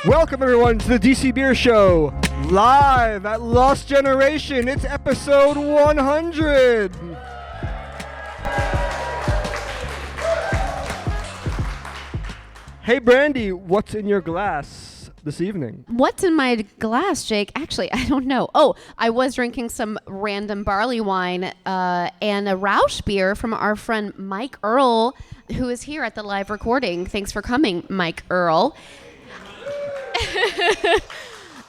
Welcome everyone to the DC Beer Show, live at Lost Generation. It's episode 100. Hey Brandy, what's in your glass this evening? What's in my glass, Jake? Actually, I don't know. Oh, I was drinking some random barley wine and a Rausch beer from our friend Mike Earl, who is here at the live recording. Thanks for coming, Mike Earl.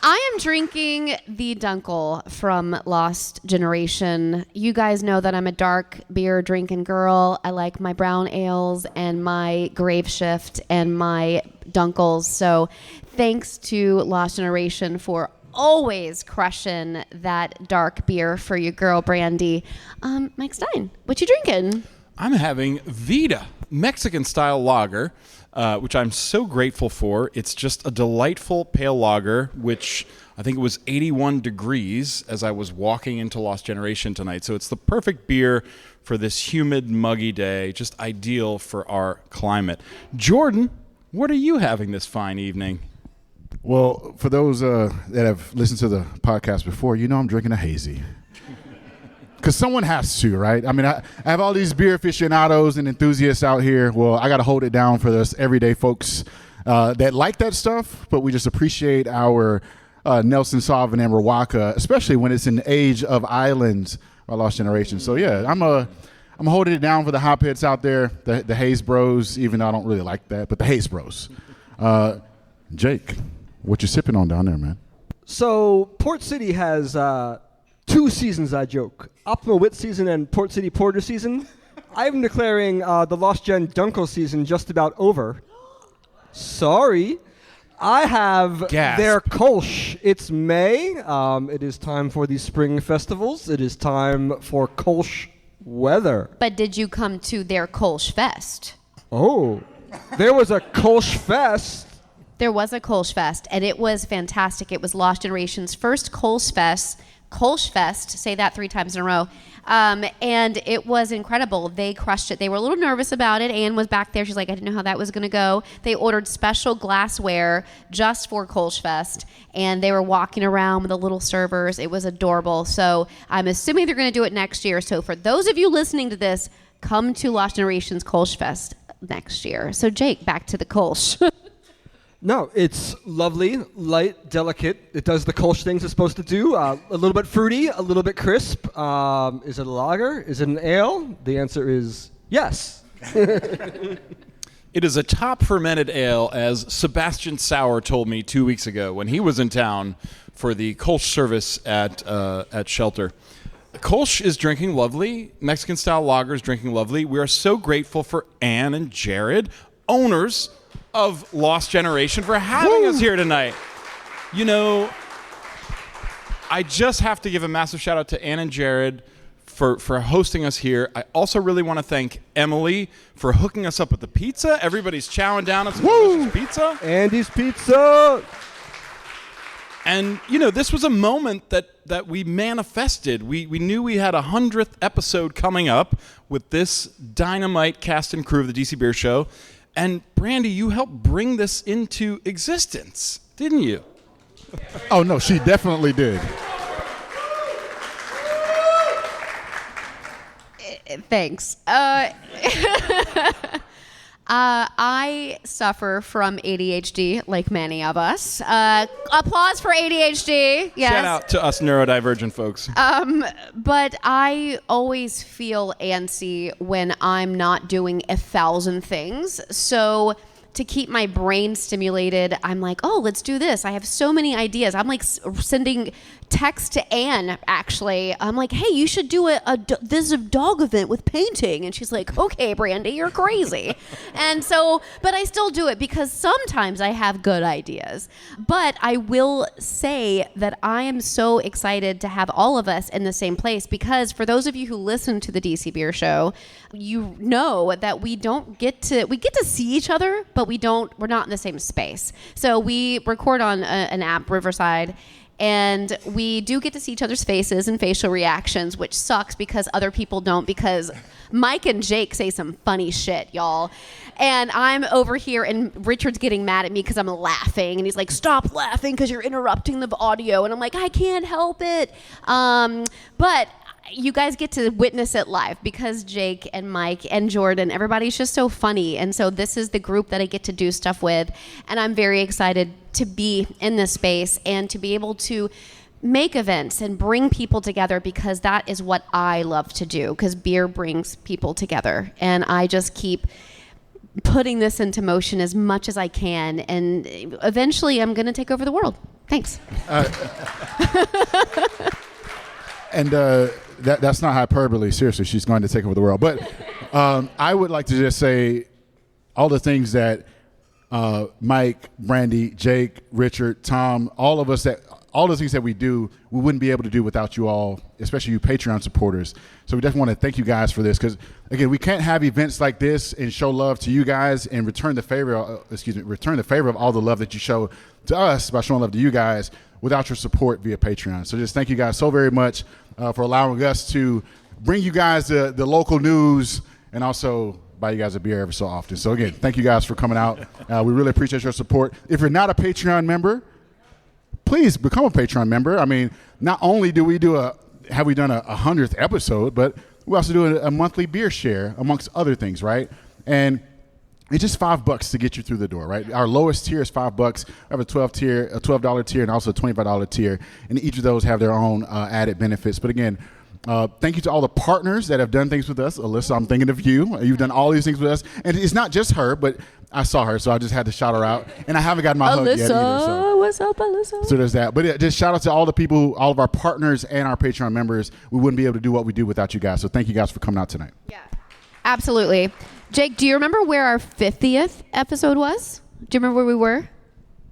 I am drinking the Dunkel from Lost Generation. You guys know that I'm a dark beer drinking girl. I like my brown ales and my Grave Shift and my Dunkels. So thanks to Lost Generation for always crushing that dark beer for your girl, Brandy. Mike Stein, what you drinking? I'm having Vida, Mexican-style lager, which I'm so grateful for. It's just a delightful pale lager, which I think it was 81 degrees as I was walking into Lost Generation tonight. So it's the perfect beer for this humid, muggy day, just ideal for our climate. Jordan, what are you having this fine evening? Well, for those that have listened to the podcast before, you know I'm drinking a hazy. Because someone has to, right? I mean, I have all these beer aficionados and enthusiasts out here. Well, I got to hold it down for those everyday folks that like that stuff, but we just appreciate our Nelson Sauvin and Rawaka, especially when it's in the age of islands, our Lost Generation. So, yeah, I'm holding it down for the hopheads out there, the Haze Bros, even though I don't really like that, but the Haze Bros. Jake, what you sipping on down there, man? So, Port City has 2 seasons, I joke. Optimal Wit season and Port City Porter season. I'm declaring the Lost Gen Dunkel season just about over. Sorry. I have their Kolsch. It's May. It is time for the spring festivals. It is time for Kolsch weather. But did you come to their Kolsch Fest? Oh, there was a Kolsch Fest. There was a Kolsch Fest, and it was fantastic. It was Lost Generation's first Kolsch Fest, say that 3 times in a row, and it was incredible. They crushed it. They were a little nervous about it. Anne was back there. She's like, I didn't know how that was going to go. They ordered special glassware just for Kolsch Fest, and they were walking around with the little servers. It was adorable. So I'm assuming they're going to do it next year. So for those of you listening to this, come to Lost Generation's Kolsch Fest next year. So Jake, back to the Kolsch. No, it's lovely, light, delicate. It does the Kolsch things it's supposed to do. A little bit fruity, a little bit crisp. Is it a lager? Is it an ale? The answer is yes. It is a top fermented ale, as Sebastian Sauer told me 2 weeks ago when he was in town for the Kolsch service at Shelter. Kolsch is drinking lovely. Mexican-style lager is drinking lovely. We are so grateful for Anne and Jared, owners of Lost Generation, for having us here tonight. You know, I just have to give a massive shout out to Ann and Jared for hosting us here. I also really want to thank Emily for hooking us up with the pizza. Everybody's chowing down on some delicious pizza. Andy's Pizza. And, you know, this was a moment that we manifested. We knew we had a 100th episode coming up with this dynamite cast and crew of the DC Beer Show. And Brandy, you helped bring this into existence, didn't you? Oh, no, she definitely did. Thanks. I suffer from ADHD, like many of us. Applause for ADHD. Yes. Shout out to us neurodivergent folks. But I always feel antsy when I'm not doing 1,000 things. So to keep my brain stimulated, I'm like, oh, let's do this. I have so many ideas. I'm like sending text to Anne, actually. I'm like, hey, you should do this dog event with painting. And she's like, okay, Brandy, you're crazy. And so, but I still do it because sometimes I have good ideas. But I will say that I am so excited to have all of us in the same place, because for those of you who listen to the DC Beer Show, you know that we get to see each other, but we're not in the same space. So we record on an app, Riverside, And we do get to see each other's faces and facial reactions, which sucks because other people don't, because Mike and Jake say some funny shit, y'all. And I'm over here and Richard's getting mad at me because I'm laughing. And he's like, stop laughing because you're interrupting the audio. And I'm like, I can't help it. But you guys get to witness it live because Jake and Mike and Jordan, everybody's just so funny. And so this is the group that I get to do stuff with. And I'm very excited to be in this space and to be able to make events and bring people together, because that is what I love to do, because beer brings people together. And I just keep putting this into motion as much as I can. And eventually I'm going to take over the world. Thanks. And that's not hyperbole. Seriously, she's going to take over the world. But I would like to just say all the things that Mike, Brandy, Jake, Richard, Tom, all the things that we do, we wouldn't be able to do without you all, especially you Patreon supporters. So we definitely want to thank you guys for this, because again, we can't have events like this and show love to you guys and return the favor of all the love that you show to us by showing love to you guys without your support via Patreon. So just thank you guys so very much for allowing us to bring you guys the local news and also buy you guys a beer every so often. So again, thank you guys for coming out. We really appreciate your support. If you're not a Patreon member, please become a Patreon member. I mean, not only do we have we done a 100th episode, but we also do a monthly beer share amongst other things, right? And it's just $5 to get you through the door, right? Our lowest tier is $5. We have a $12 tier, and also a $25 tier, and each of those have their own added benefits. But again, thank you to all the partners that have done things with us. Alyssa, I'm thinking of you. You've done all these things with us, and it's not just her, but I saw her, so I just had to shout her out. And I haven't gotten my hug yet either. So. What's up, Alyssa? So there's that. But yeah, just shout out to all the people, all of our partners and our Patreon members. We wouldn't be able to do what we do without you guys. So thank you guys for coming out tonight. Yeah, absolutely. Jake, do you remember where our 50th episode was? Do you remember where we were?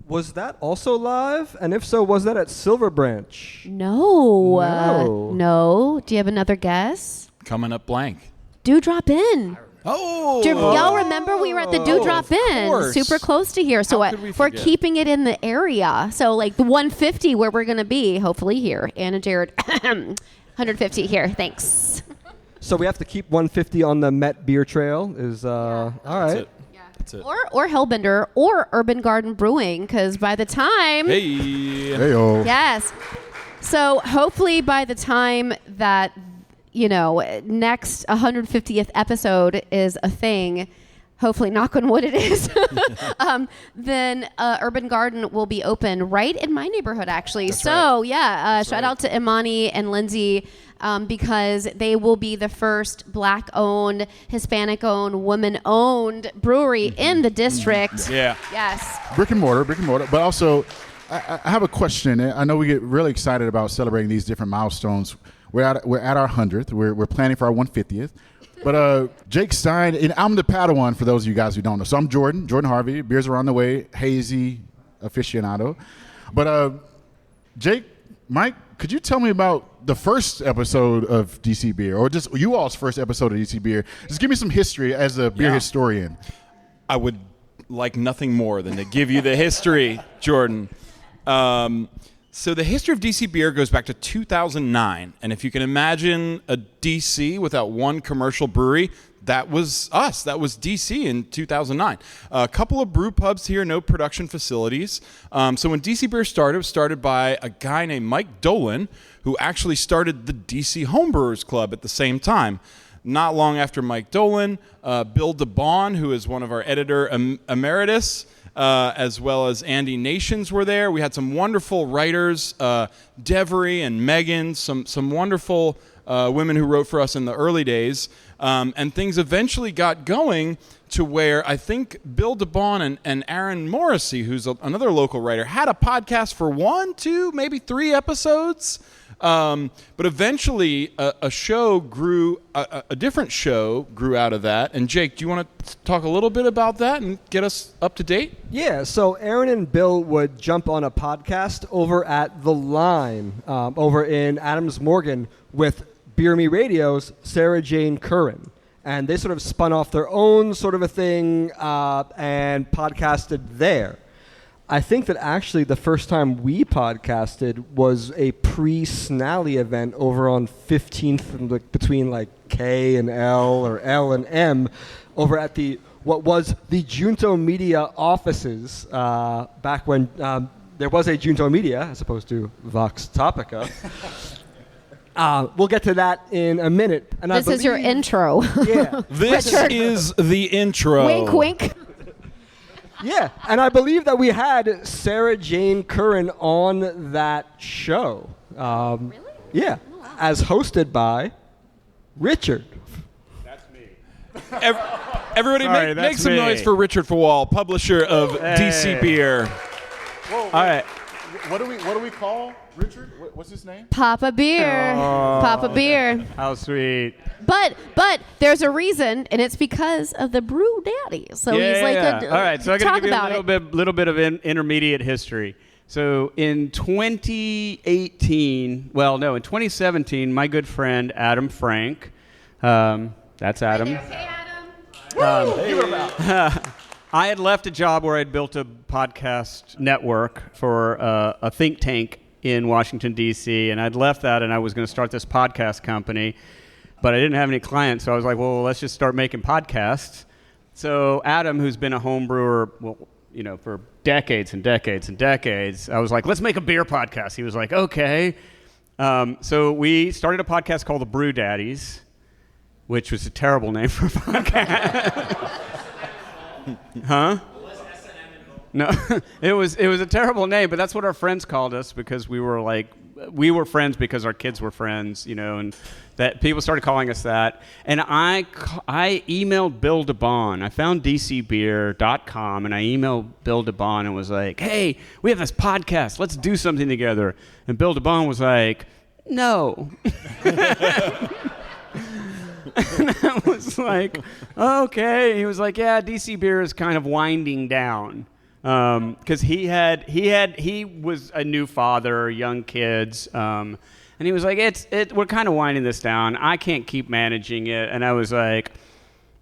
Was that also live? And if so, was that at Silver Branch? No. No. Do you have another guess? Coming up blank. Do drop in. Oh! Y'all remember we were at the Do Drop In, course. super close to here. So How could we we're forget? keeping it in the area. So like the 150 where we're going to be, hopefully here. Anna Jared, 150 here. Thanks. So we have to keep 150 on the Met Beer Trail. All right. That's it. That's it. Or Hellbender or Urban Garden Brewing, because by the time... Hey! Hey-o. Yes. So hopefully by the time that, next 150th episode is a thing, hopefully, knock on wood it is, then Urban Garden will be open right in my neighborhood, actually. That's so, right. yeah, shout out to Imani and Lindsay, because they will be the first Black-owned, Hispanic-owned, woman-owned brewery in the district. Yeah. Yes. Brick and mortar. But also, I have a question. I know we get really excited about celebrating these different milestones. We're at our 100th. We're planning for our 150th. But Jake signed, and I'm the Padawan for those of you guys who don't know. So I'm Jordan Harvey. Beers are on the way. Hazy aficionado. But Jake, Mike, could you tell me about the first episode of DC Beer, or just you all's first episode of DC Beer? Just give me some history as a beer historian. I would like nothing more than to give you the history, Jordan. So the history of DC Beer goes back to 2009. And if you can imagine a DC without one commercial brewery, that was us. That was DC in 2009. A couple of brew pubs here, no production facilities. So when DC Beer started, it was started by a guy named Mike Dolan, who actually started the DC Homebrewers Club at the same time. Not long after Mike Dolan, Bill DeBaun, who is one of our editor emeritus, as well as Andy Nations were there. We had some wonderful writers, Devery and Megan, some wonderful women who wrote for us in the early days. And things eventually got going to where I think Bill DeBaun and Aaron Morrissey, who's another local writer, had a podcast for 1, 2, maybe 3 episodes. But eventually a show grew, a different show grew out of that. And Jake, do you want to talk a little bit about that and get us up to date? Yeah, so Aaron and Bill would jump on a podcast over at The Line, over in Adams Morgan with Beer Me Radio's Sarah Jane Curran. And they sort of spun off their own sort of a thing and podcasted there. I think that actually the first time we podcasted was a pre-Snally event over on 15th, and between like K and L or L and M, over at what was the Junto Media offices back when there was a Junto Media as opposed to Vox Topica. We'll get to that in a minute. And This is your intro. Yeah. This is the intro. Wink, wink. Yeah, and I believe that we had Sarah Jane Curran on that show. Really? Yeah, as hosted by Richard. That's me. Everybody Sorry, make that's some me. noise for Richard Fawal, publisher of DC Beer. All right. What do we call Richard? What's his name? Papa Beer. Papa Beer. How sweet. But there's a reason, and it's because of the Brew Daddy. So he's like, All right, so I'm going talk to give you about a little bit of intermediate history. So in 2017, my good friend Adam Frank, that's Adam. Hey, Adam. I had left a job where I'd built a podcast network for a think tank in Washington, D.C., and I'd left that, and I was going to start this podcast company, but I didn't have any clients, so I was like, well, let's just start making podcasts. So Adam, who's been a home brewer, for decades and decades and decades, I was like, let's make a beer podcast. He was like, okay. So we started a podcast called The Brew Daddies, which was a terrible name for a podcast. Huh? No, it was a terrible name, but that's what our friends called us because we were friends because our kids were friends, and that people started calling us that. And I emailed Bill DeBon. I found dcbeer.com and I emailed Bill DeBon and was like, hey, we have this podcast. Let's do something together. And Bill DeBon was like, no. And I was like, okay. He was like, yeah, DC Beer is kind of winding down. Because he was a new father, young kids, and he was like, we're kind of winding this down. I can't keep managing it. And I was like,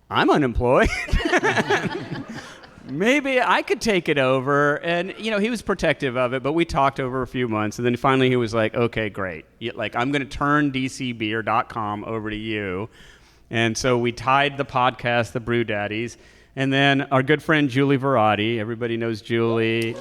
I'm unemployed. Maybe I could take it over. And, he was protective of it, but we talked over a few months. And then finally he was like, okay, great. I'm going to turn dcbeer.com over to you. And so we tied the podcast, The Brew Daddies. And then our good friend Julie Verratti, everybody knows Julie.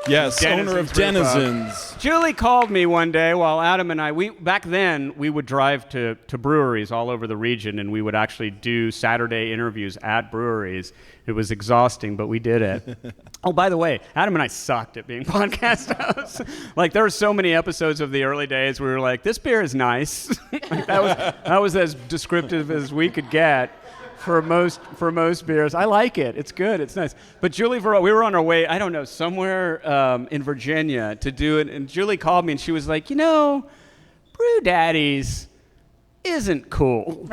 Yes, owner of Denizens. Julie called me one day while Adam and I, back then we would drive to breweries all over the region and we would actually do Saturday interviews at breweries. It was exhausting, but we did it. Oh, by the way, Adam and I sucked at being podcast hosts. There were so many episodes of the early days where we were like, this beer is nice. That was as descriptive as we could get. For most beers. I like it. It's good. It's nice. But Julie Verratti, we were on our way, I don't know, somewhere in Virginia to do it. And Julie called me and she was like, Brew Daddies isn't cool.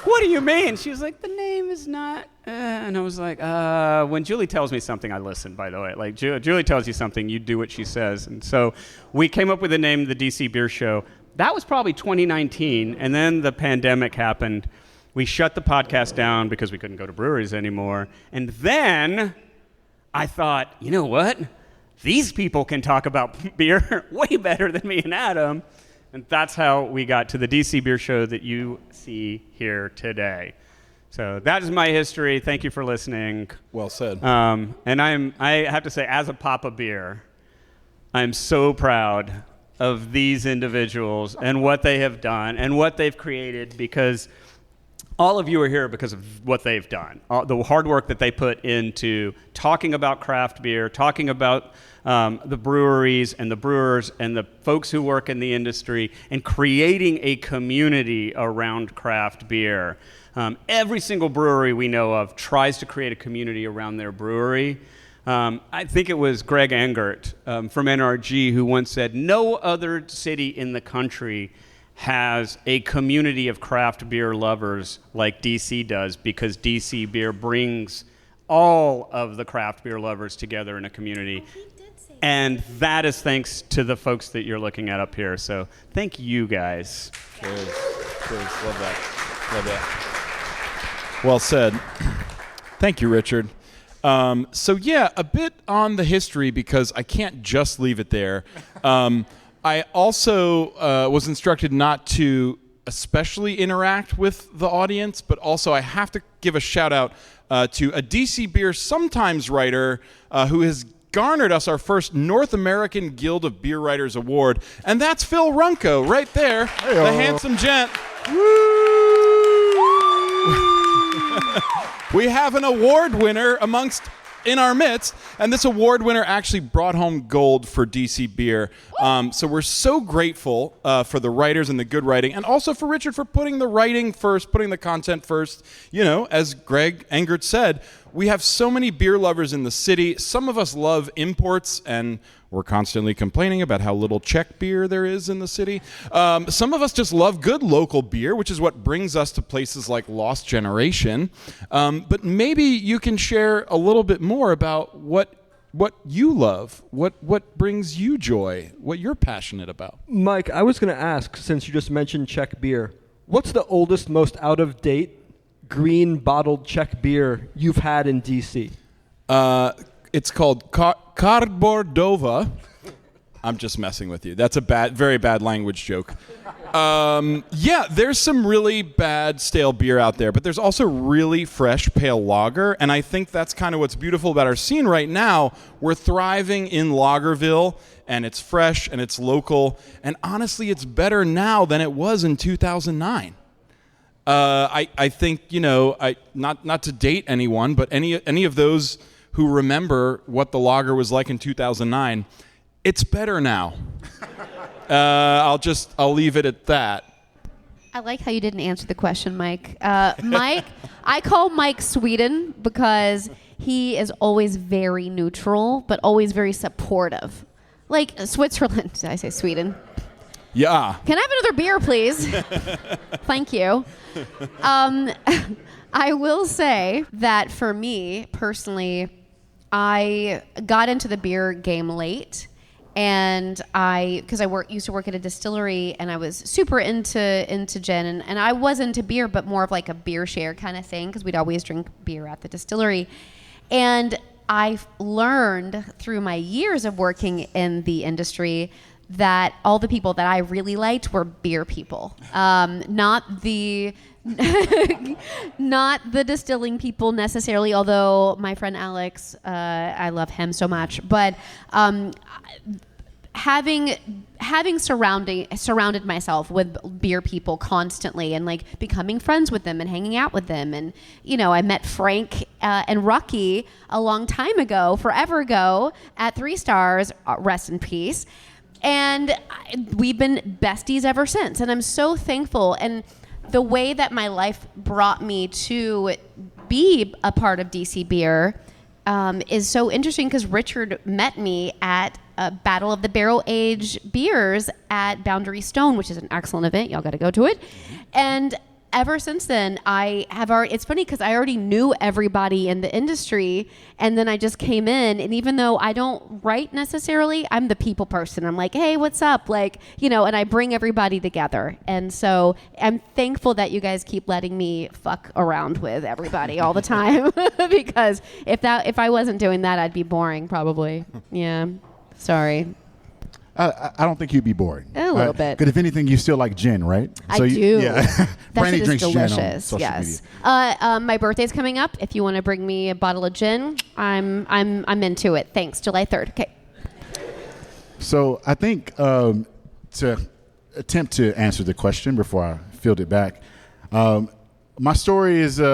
What do you mean? She was like, the name is not. And I was like, when Julie tells me something, I listen, by the way. Julie tells you something, you do what she says. And so we came up with the name, the DC Beer Show. That was probably 2019. And then the pandemic happened. We shut the podcast down because we couldn't go to breweries anymore. And then I thought, you know what? These people can talk about beer way better than me and Adam. And that's how we got to the DC Beer Show that you see here today. So that is my history. Thank you for listening. Well said. And I have to say, as a Papa Beer, I'm so proud of these individuals and what they have done and what they've created because all of you are here because of what they've done, the hard work that they put into talking about craft beer, talking about the breweries and the brewers and the folks who work in the industry, and creating a community around craft beer. Every single brewery we know of tries to create a community around their brewery. I think it was Greg Engert from NRG who once said, no other city in the country has a community of craft beer lovers like DC does because DC Beer brings all of the craft beer lovers together in a community. And that is thanks to the folks that you're looking at up here. So thank you guys. Cheers. Love that. Well said. Thank you, Richard. So yeah, a bit on the history because I can't just leave it there. I also was instructed not to especially interact with the audience, but also I have to give a shout out to a DC Beer Sometimes writer who has garnered us our first North American Guild of Beer Writers Award, and that's Phil Runco right there, Hey-o. the handsome gent. We have an award winner in our midst, and this award winner actually brought home gold for DC Beer. So we're so grateful for the writers and the good writing, and also for Richard for putting the writing first, putting the content first. You know, as Greg Engert said, we have so many beer lovers in the city. Some of us love imports, and we're constantly complaining about how little Czech beer there is in the city. Some of us just love good local beer, which is what brings us to places like Lost Generation. But maybe you can share a little bit more about what you love, what brings you joy, what you're passionate about. Mike, I was going to ask, since you just mentioned Czech beer, what's the oldest, most out-of-date green bottled Czech beer you've had in D.C.? It's called Cardboardova. I'm just messing with you. That's a very bad language joke. Yeah, there's some really bad stale beer out there, but there's also really fresh pale lager, and I think that's kind of what's beautiful about our scene right now. We're thriving in Lagerville, and it's fresh, and it's local, and honestly, it's better now than it was in 2009. I think, you know, not to date anyone, but any of those who remember what the lager was like in 2009, it's better now. I'll leave it at that. I like how you didn't answer the question, Mike. Mike, I call Mike Sweden because he is always very neutral, but always very supportive. Like Switzerland, did I say Sweden? Yeah. Can I have another beer, please? Thank you. I will say that for me, personally, I got into the beer game late. And because I used to work at a distillery, and I was super into gin, and I was into beer, but more of like a beer share kind of thing, because we'd always drink beer at the distillery. And I've learned through my years of working in the industry that all the people that I really liked were beer people, not the distilling people necessarily, although my friend Alex, I love him so much, but having surrounded myself with beer people constantly, and like becoming friends with them and hanging out with them, and you know, I met Frank and Rocky a long time ago, forever ago, at 3 Stars, rest in peace, and we've been besties ever since, and I'm so thankful. And the way that my life brought me to be a part of DC Beer is so interesting, because Richard met me at a Battle of the Barrel Age Beers at Boundary Stone, which is an excellent event. Y'all got to go to it. And ever since then, it's funny because I already knew everybody in the industry, and then I just came in, and even though I don't write necessarily, I'm the people person. I'm like, hey, what's up? Like, you know, and I bring everybody together. And so I'm thankful that you guys keep letting me fuck around with everybody all the time, because if I wasn't doing that, I'd be boring probably. Yeah. Sorry. I don't think you'd be boring. A little bit. Because if anything, you still like gin, right? I do. Yeah. Brandy shit is drinks delicious. gin on social Yes. media. My birthday's coming up. If you want to bring me a bottle of gin, I'm into it. Thanks. July 3rd. Okay. So I think to attempt to answer the question before I field it back, my story is it's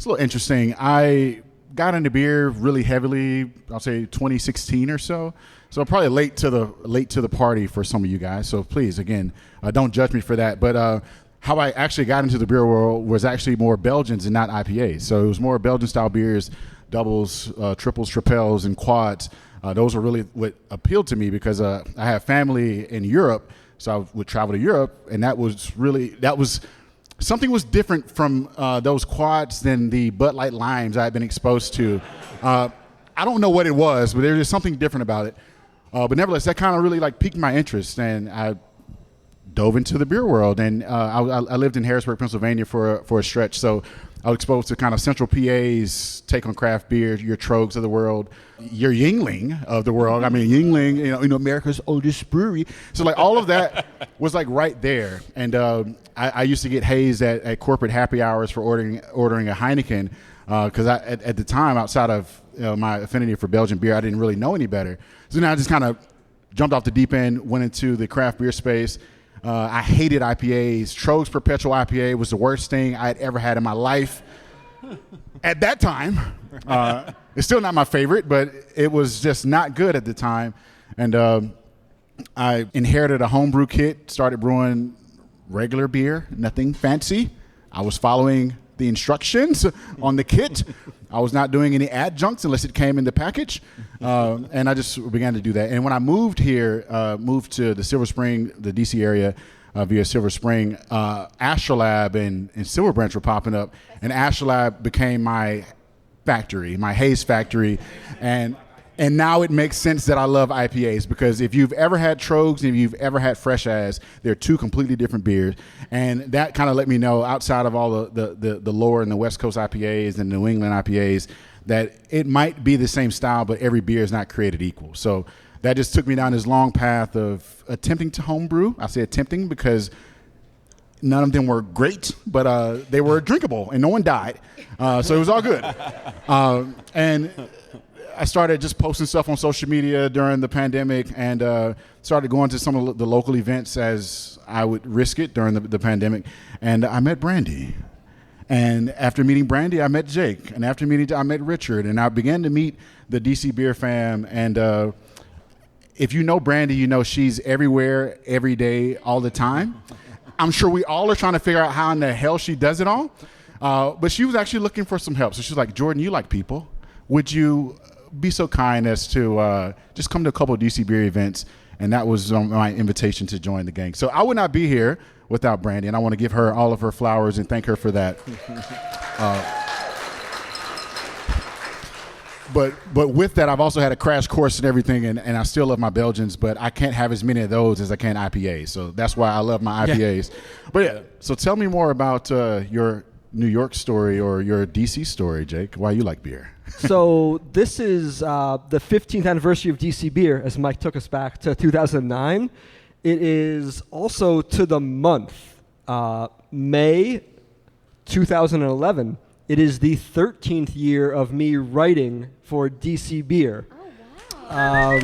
a little interesting. I got into beer really heavily, I'll say 2016 or so. So I'm probably late to the party for some of you guys. So please, again, don't judge me for that. But how I actually got into the beer world was actually more Belgians and not IPAs. So it was more Belgian-style beers, doubles, triples, tripels, and quads. Those were really what appealed to me, because I have family in Europe, so I would travel to Europe, and something was different from those quads than the Bud Light Limes I had been exposed to. I don't know what it was, but there was something different about it. But nevertheless, that kind of really like piqued my interest, and I dove into the beer world. And I lived in Harrisburg, Pennsylvania for a stretch, so I was exposed to kind of Central PA's take on craft beer, your Trogs of the world, your Yingling of the world. I mean, Yingling, you know, America's oldest brewery. So like all of that was like right there. And I used to get hazed at corporate happy hours for ordering a Heineken because at the time, outside of my affinity for Belgian beer, I didn't really know any better. So now I just kind of jumped off the deep end, went into the craft beer space. I hated IPAs. Trogs Perpetual IPA was the worst thing I had ever had in my life. At that time, it's still not my favorite, but it was just not good at the time. And I inherited a homebrew kit, started brewing regular beer, nothing fancy. I was following the instructions on the kit. I was not doing any adjuncts unless it came in the package. And I just began to do that. And when I moved here, moved to the Silver Spring, the DC area via Silver Spring, Astrolab and Silver Branch were popping up. And Astrolab became my factory, my haze factory. And now it makes sense that I love IPAs, because if you've ever had Trogs and if you've ever had Fresh As, they're two completely different beers. And that kind of let me know, outside of all the lower and the West Coast IPAs and New England IPAs, that it might be the same style, but every beer is not created equal. So that just took me down this long path of attempting to homebrew. I say attempting because none of them were great, but they were drinkable and no one died. So it was all good. And I started just posting stuff on social media during the pandemic and started going to some of the local events as I would risk it during the pandemic. And I met Brandy. And after meeting Brandy, I met Jake. And after meeting, I met Richard. And I began to meet the DC Beer fam. And if you know Brandy, you know she's everywhere, every day, all the time. I'm sure we all are trying to figure out how in the hell she does it all. But she was actually looking for some help. So she's like, Jordan, you like people. Would you be so kind as to just come to a couple of DC Beer events? And that was my invitation to join the gang. So I would not be here without Brandy, and I want to give her all of her flowers and thank her for that. But with that, I've also had a crash course and everything, and I still love my Belgians, but I can't have as many of those as I can IPAs. So that's why I love my IPAs. But yeah, so tell me more about your New York story or your DC story, Jake, why you like beer. So this is the 15th anniversary of DC Beer, as Mike took us back to 2009. It is also to the month, May 2011. It is the 13th year of me writing for DC Beer. Oh, wow.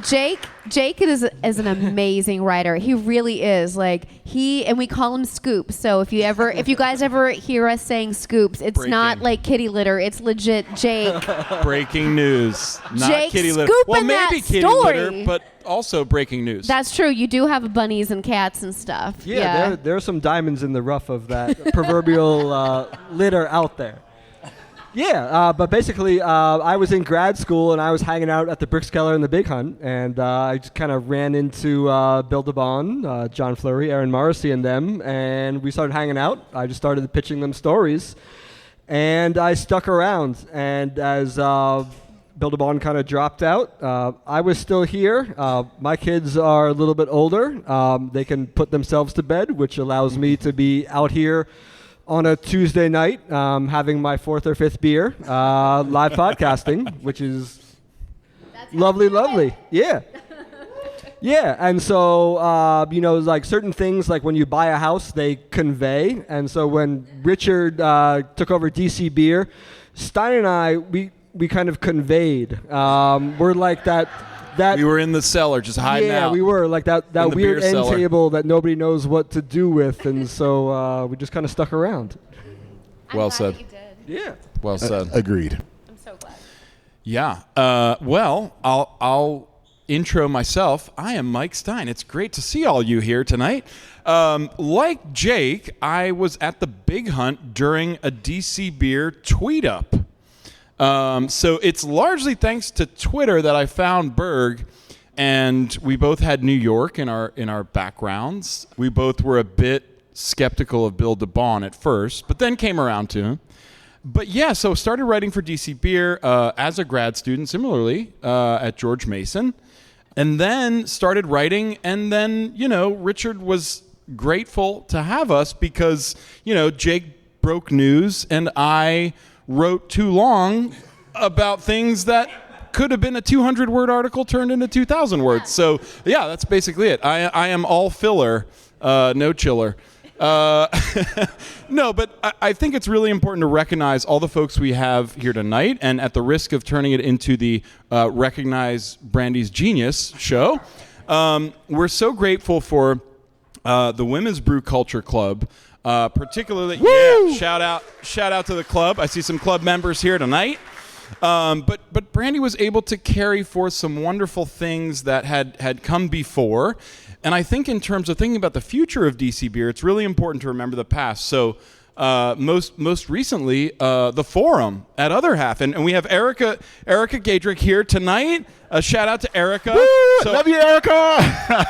Yes. Jake is an amazing writer. He really is. And we call him Scoops. So if you guys ever hear us saying Scoops, it's not like kitty litter. It's legit Jake. Breaking news. Not Jake kitty litter. scooping Well, maybe that kitty story. litter, but also breaking news. That's true. You do have bunnies and cats and stuff. Yeah. There are some diamonds in the rough of that proverbial litter out there. Yeah, but basically, I was in grad school and I was hanging out at the Brickskeller and the Big Hunt, and I just kind of ran into Bill DeBon, John Fleury, Aaron Morrissey, and them, and we started hanging out. I just started pitching them stories, and I stuck around. And as Bill DeBon kind of dropped out, I was still here. My kids are a little bit older. They can put themselves to bed, which allows me to be out here on a Tuesday night, having my fourth or fifth beer, live podcasting, which is lovely. Yeah. Yeah, and so, like certain things, like when you buy a house, they convey. And so when Richard took over DC Beer, Stein and I, we kind of conveyed. We're like that. We were in the cellar just hiding out. Yeah, we were like that weird end cellar table that nobody knows what to do with, and so we just kind of stuck around. Well said. You did. Yeah. Well said. Agreed. I'm so glad. Yeah. Well, I'll intro myself. I am Mike Stein. It's great to see all you here tonight. Like Jake, I was at the Big Hunt during a DC Beer tweet up. So it's largely thanks to Twitter that I found Berg, and we both had New York in our backgrounds. We both were a bit skeptical of Bill DeBon at first, but then came around to him. But yeah, so started writing for DC Beer as a grad student, similarly at George Mason, and then started writing. And then Richard was grateful to have us because, Jake broke news and I wrote too long about things that could have been a 200-word article turned into 2,000 words. So, yeah, that's basically it. I am all filler, no chiller. No, but I think it's really important to recognize all the folks we have here tonight, and at the risk of turning it into the Recognize Brandy's Genius show, we're so grateful for the Women's Brew Culture Club, particularly. Woo! Yeah, shout out to the club. I see some club members here tonight. But Brandy was able to carry forth some wonderful things that had come before. And I think in terms of thinking about the future of DC Beer, it's really important to remember the past. So most recently, the Forum at Other Half. And we have Erica Gadrick here tonight. A shout out to Erica. Woo! So Love you, Erica.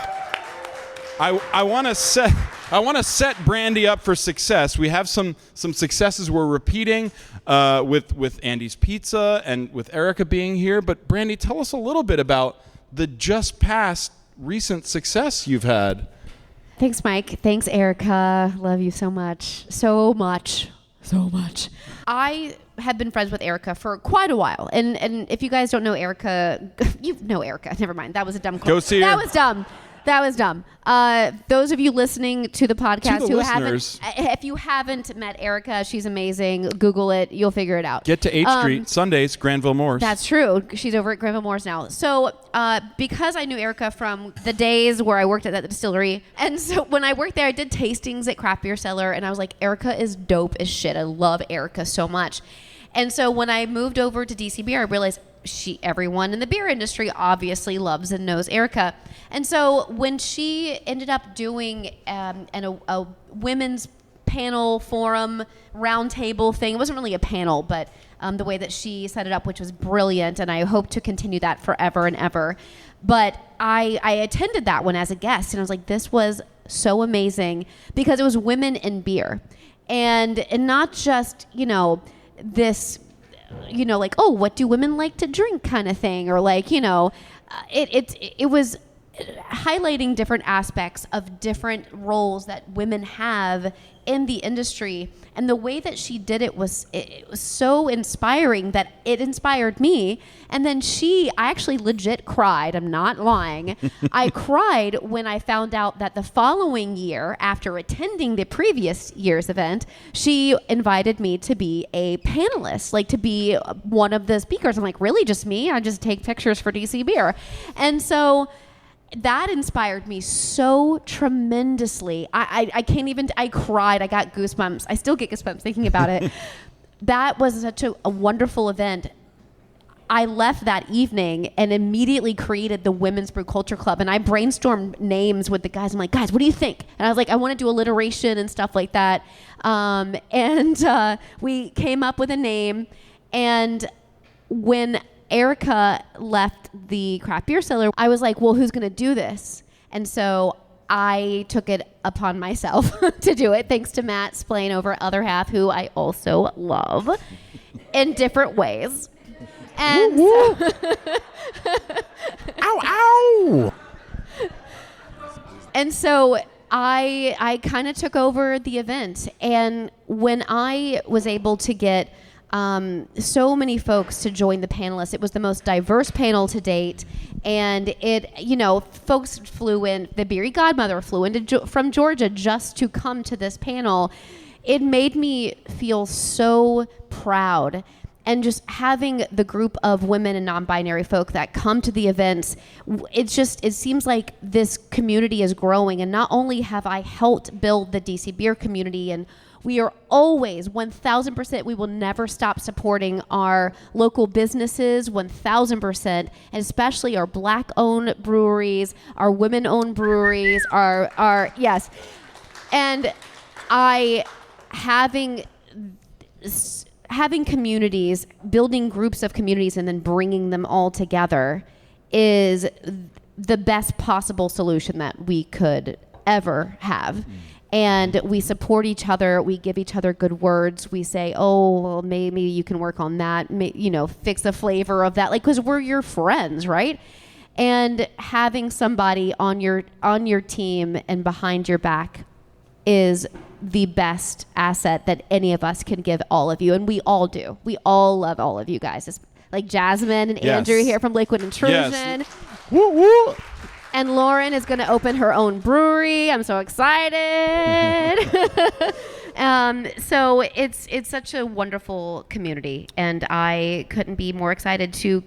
I want to set Brandy up for success. We have some successes we're repeating with Andy's Pizza and with Erica being here. But Brandy, tell us a little bit about the just past recent success you've had. Thanks, Mike. Thanks, Erica. Love you so much. So much. So much. I have been friends with Erica for quite a while. And if you guys don't know Erica, you know Erica. Never mind. That was a dumb quote. Go see her. That was dumb. Those of you listening to the podcast To the who listeners. if you haven't met Erica, she's amazing. Google it. You'll figure it out. Get to H Street, Sundays, Granville Morse. That's true. She's over at Granville Moore's now. So because I knew Erica from the days where I worked at the distillery, and so when I worked there, I did tastings at Craft Beer Cellar, and I was like, Erica is dope as shit. I love Erica so much. And so when I moved over to DC Beer, I realized everyone in the beer industry obviously loves and knows Erica. And so when she ended up doing a women's panel forum roundtable thing, it wasn't really a panel, but the way that she set it up, which was brilliant, and I hope to continue that forever and ever. But I attended that one as a guest, and I was like, this was so amazing because it was women in beer. And not just, this, like, oh, what do women like to drink kind of thing, or like, it was highlighting different aspects of different roles that women have in the industry, and the way that she did it was so inspiring that it inspired me. And then I actually legit cried. I'm not lying. I cried when I found out that the following year, after attending the previous year's event, she invited me to be a panelist, like to be one of the speakers. I'm like, really, just me? I just take pictures for DC Beer. And so that inspired me so tremendously. I can't even, I cried. I got goosebumps. I still get goosebumps thinking about it. That was such a wonderful event. I left that evening and immediately created the Women's Brew Culture Club. And I brainstormed names with the guys. I'm like, guys, what do you think? And I was like, I want to do alliteration and stuff like that. And we came up with a name. And when Erica left the Craft Beer Cellar, I was like, well, who's going to do this? And so I took it upon myself to do it, thanks to Matt Splain over at Other Half, who I also love in different ways. And Woo, woo. Ow, ow! And so I kind of took over the event. And when I was able to get so many folks to join the panelists, it was the most diverse panel to date. And folks flew in, the Beery Godmother flew in from Georgia just to come to this panel. It made me feel so proud. And just having the group of women and non-binary folk that come to the events, it seems like this community is growing. And not only have I helped build the DC Beer community, and we are always 1,000%, we will never stop supporting our local businesses, 1,000%, and especially our Black-owned breweries, our women-owned breweries, our yes. And having communities, building groups of communities and then bringing them all together is the best possible solution that we could ever have. And we support each other. We give each other good words. We say, oh, well, maybe you can work on that, fix the flavor of that, because we're your friends, right? And having somebody on your team and behind your back is the best asset that any of us can give all of you, and we all do. We all love all of you guys. It's like Jasmine and Yes. Andrew here from Liquid Intrusion. Yes. Woo woo. And Lauren is going to open her own brewery. I'm so excited. So it's such a wonderful community, and I couldn't be more excited to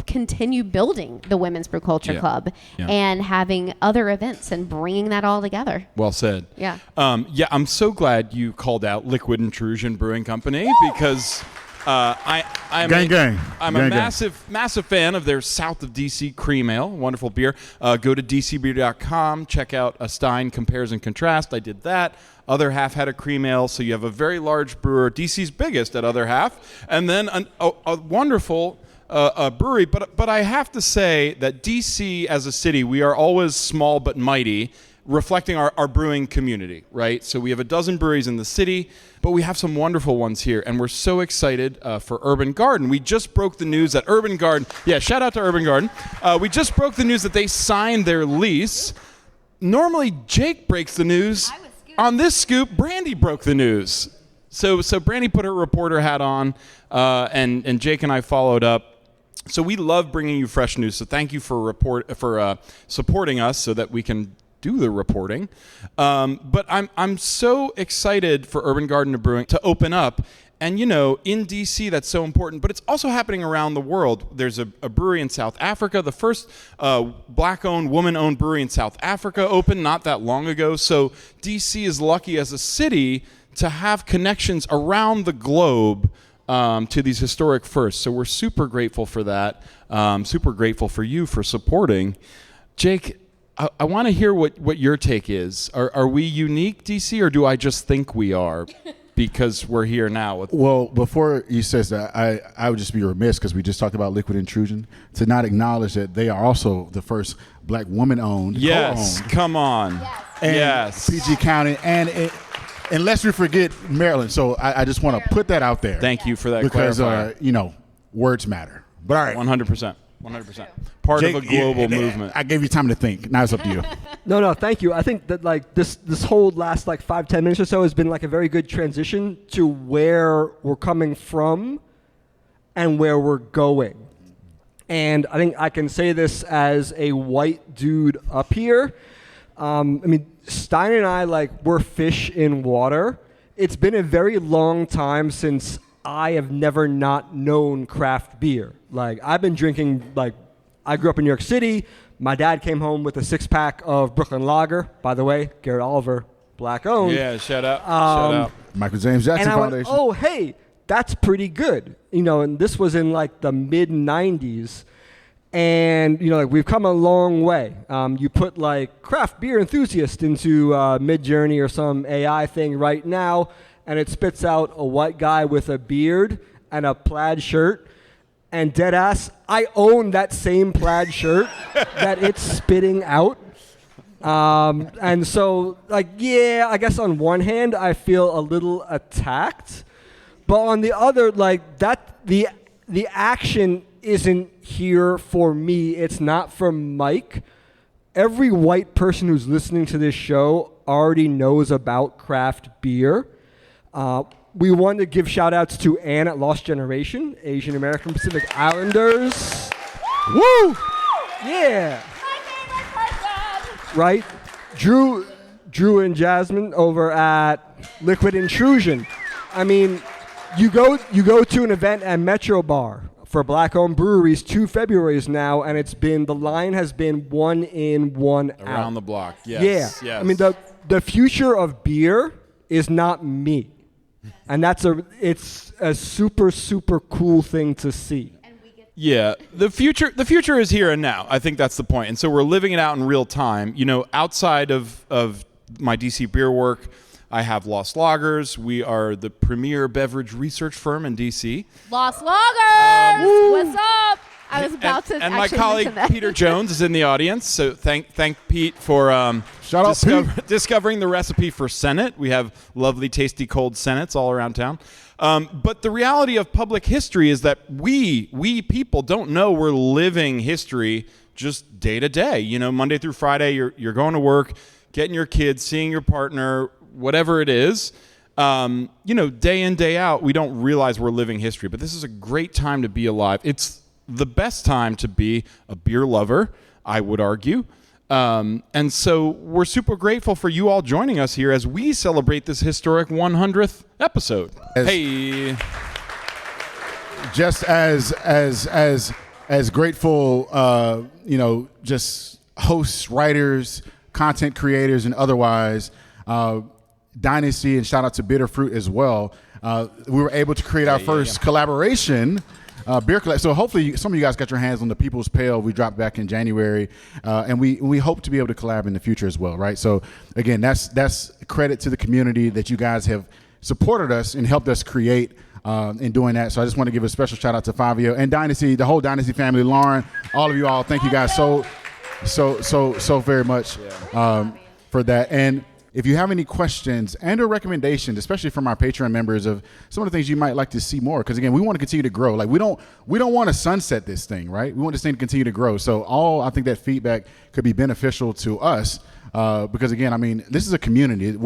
continue building the Women's Brew Culture Club and having other events and bringing that all together. Well said. Yeah. I'm so glad you called out Liquid Intrusion Brewing Company because I'm Gang. I'm Gang, a gang. massive fan of their South of DC Cream Ale, wonderful beer. Go to dcbeer.com, check out a Stein Compares and Contrast. I did that. Other Half had a cream ale, so you have a very large brewer, DC's biggest at Other Half, and then a wonderful brewery. But I have to say that DC as a city, we are always small but mighty, reflecting our brewing community, right? So we have a dozen breweries in the city, but we have some wonderful ones here, and we're so excited for Urban Garden. We just broke the news that Urban Garden, shout out to Urban Garden. We just broke the news that they signed their lease. Normally, Jake breaks the news. On this scoop, Brandy broke the news. So Brandy put her reporter hat on, and Jake and I followed up. So we love bringing you fresh news. So thank you for supporting us so that we can do the reporting. But I'm so excited for Urban Garden of Brewing to open up. And, in DC, that's so important. But it's also happening around the world. There's a brewery in South Africa. The first black-owned, woman-owned brewery in South Africa opened not that long ago. So DC is lucky as a city to have connections around the globe to these historic firsts. So we're super grateful for that. Super grateful for you for supporting. Jake, I want to hear what your take is. Are we unique, DC, or do I just think we are because we're here now? Well, before you says that, I would just be remiss because we just talked about Liquid Intrusion to not acknowledge that they are also the first black woman-owned, Yes, co-owned, come on. and Yes. PG County, and unless we forget Maryland. So I just want to put that out there. Thank you for that because clarifier. words matter. But all right, 100%. 100%. Part Jake, of a global yeah, movement. I gave you time to think. Now it's up to you. No, thank you. I think that this whole last 5-10 minutes or so has been a very good transition to where we're coming from and where we're going. And I think I can say this as a white dude up here. Stein and I, we're fish in water. It's been a very long time since I have never not known craft beer. I've been drinking, I grew up in New York City. My dad came home with a 6-pack of Brooklyn Lager. By the way, Garrett Oliver, black owned. Yeah, shout out. Michael James Jackson And I went, Foundation. oh, hey, that's pretty good. And this was in the mid-90s. And, we've come a long way. You put craft beer enthusiast into Mid-Journey or some AI thing right now, and it spits out a white guy with a beard and a plaid shirt. And dead ass, I own that same plaid shirt that it's spitting out. And so, I guess on one hand, I feel a little attacked. But on the other, the action isn't here for me. It's not for Mike. Every white person who's listening to this show already knows about craft beer. We want to give shout-outs to Ann at Lost Generation, Asian American Pacific Islanders. Woo! Yeah. Right? Drew and Jasmine over at Liquid Intrusion. You go to an event at Metro Bar for black-owned breweries 2 Februarys now, and the line has been 1 in, 1 out. Around the block. Yes. Yeah. Yes. The future of beer is not me. And it's a super, super cool thing to see. Yeah, the future is here and now. I think that's the point. And so we're living it out in real time. Outside of my DC beer work, I have Lost Lagers. We are the premier beverage research firm in DC. Lost Lagers! What's up? I was about to and my actually colleague mention that. Peter Jones is in the audience. So thank Pete for Shout out Pete. discovering the recipe for Senate. We have lovely, tasty, cold Senates all around town. But the reality of public history is that we people don't know we're living history just day to day. You know, Monday through Friday, you're going to work, getting your kids, seeing your partner, whatever it is. You know, day in, day out, we don't realize we're living history. But this is a great time to be alive. It's the best time to be a beer lover, I would argue. And so we're super grateful for you all joining us here as we celebrate this historic 100th episode. Hey. Just as grateful, you know, just hosts, writers, content creators, and otherwise, Dynasty, and shout out to Bitter Fruit as well. We were able to create our first collaboration. Beer collect. So hopefully some of you guys got your hands on the People's Pale we dropped back in January, and we hope to be able to collab in the future as well, right? So again, that's credit to the community that you guys have supported us and helped us create in doing that. So I just want to give a special shout out to Fabio and Dynasty, the whole Dynasty family, Lauren, all of you all. Thank you guys so very much for that. And if you have any questions and or recommendations, especially from our Patreon members of some of the things you might like to see more, because again, we want to continue to grow. Like we don't want to sunset this thing, right? We want this thing to continue to grow. So I think that feedback could be beneficial to us because again, I mean, this is a community.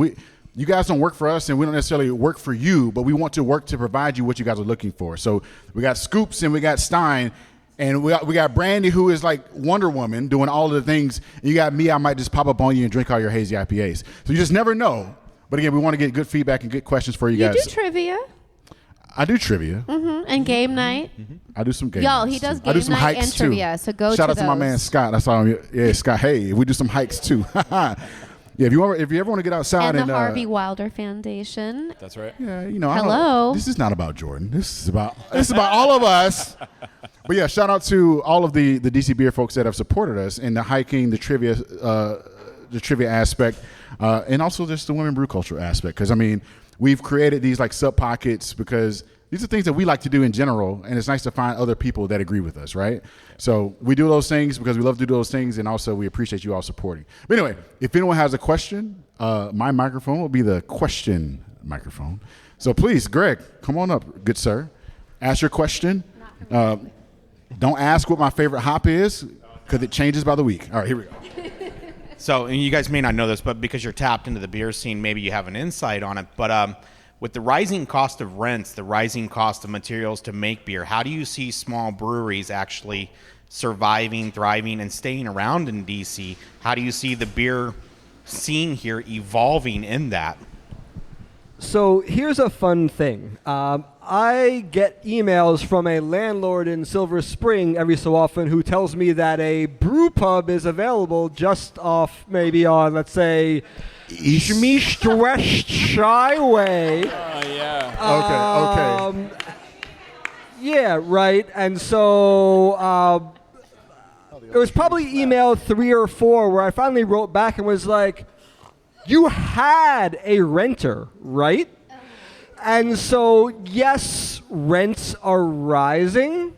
You guys don't work for us, and we don't necessarily work for you, but we want to work to provide you what you guys are looking for. So we got Scoops and we got Stein. And we got Brandy, who is like Wonder Woman, doing all of the things. And you got me, I might just pop up on you and drink all your hazy IPAs. So you just never know. But again, we want to get good feedback and good questions for you guys. You do trivia. I do trivia. Mm-hmm. And game night. I do some game Y'all, nights he does too. I do game some night hikes and trivia, too. so go Shout to out to my man those. Scott. I saw him. Yeah, Scott. Hey, we do some hikes too. Yeah, if you ever want to get outside And the Harvey Wilder Foundation. That's right. Yeah, you know. Hello. This is not about Jordan. This is about all of us. But yeah, shout out to all of the DC Beer folks that have supported us in the hiking, the trivia aspect, and also just the women brew culture aspect. Because I mean, we've created these like sub pockets because these are things that we like to do in general, and it's nice to find other people that agree with us, right? So we do those things because we love to do those things, and also we appreciate you all supporting. But anyway, if anyone has a question, my microphone will be the question microphone. So please, Greg, come on up, good sir. Ask your question. Don't ask what my favorite hop is because it changes by the week. All right, here we go. So, and you guys may not know this, but because you're tapped into the beer scene, maybe you have an insight on it. But with the rising cost of rents, the rising cost of materials to make beer, how do you see small breweries actually surviving, thriving, and staying around in DC? How do you see the beer scene here evolving in that? So here's a fun thing. I get emails from a landlord in Silver Spring every so often who tells me that a brew pub is available just off maybe on, let's say, East West Highway. Oh, yeah. Okay. Yeah, right. And so it was probably email 3 or 4 where I finally wrote back and was like, you had a renter, right? And so, yes, rents are rising.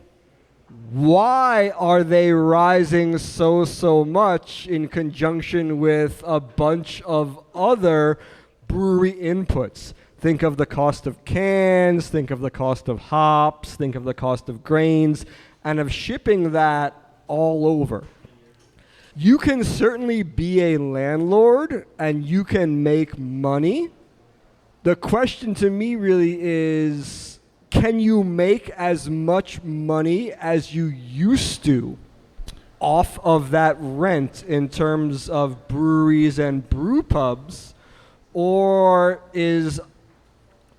Why are they rising so much in conjunction with a bunch of other brewery inputs? Think of the cost of cans, think of the cost of hops, think of the cost of grains, and of shipping that all over. You can certainly be a landlord and you can make money. The question to me really is, can you make as much money as you used to off of that rent in terms of breweries and brew pubs? Or